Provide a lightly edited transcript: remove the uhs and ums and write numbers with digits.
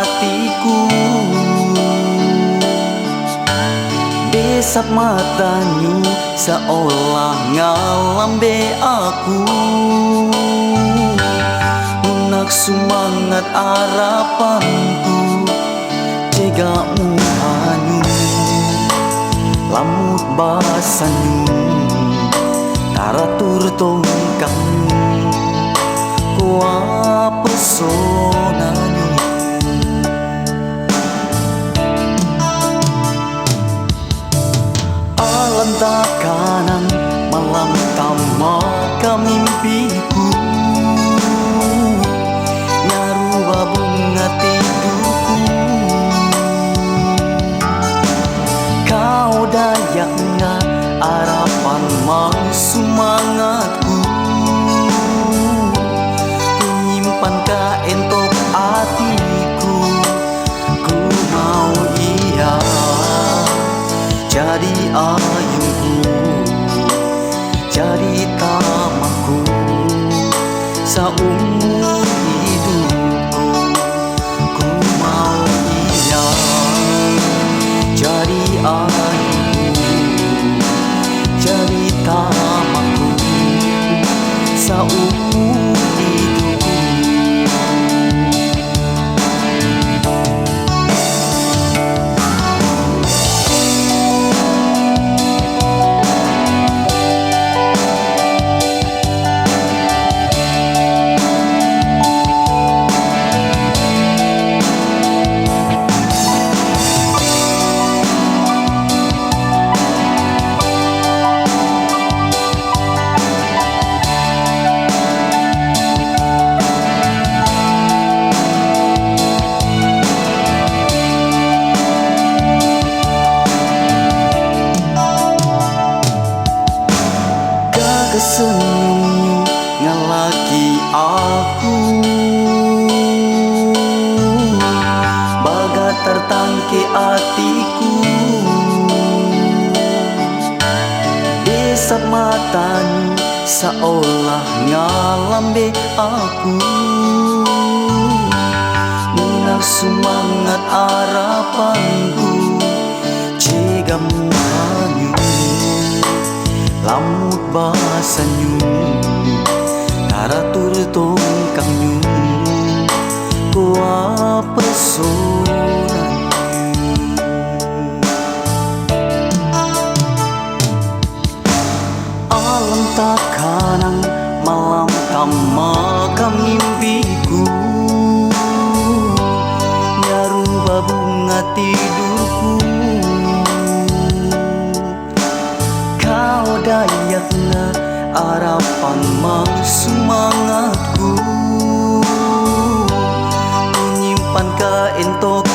atiku. Desap matanyu seolah ngalambe aku. Unak semangat harapanku, cegamu hanyu. Lamut basanyu, taratur tongkangmu, kuah pesonanya. Alam tak kanan malam tamaka mimpiku, nyaruba bunga tidurku. Kau dayaknya harapan mang semangatku, menyimpan ka entok hatiku. Ku mau iya jadi ayuku, jadi tamaku seumur hidupku. Ku mau iya jadi ayuku, jadi tamaku seumur hidupku. Kesenyum ngalaki aku, baga tertangke hatiku. Desap matanya seolah ngalambe aku. Munak semangat harapanku, cegamu hanyu. Lamut basanyu, taratur tongkangyu, kuah pesonanya. Alam tak kanang malam tamaka mimpiku, nyaruba bunga tidurku. Kau dayakna harapan mang semangatku, menyimpan ka entok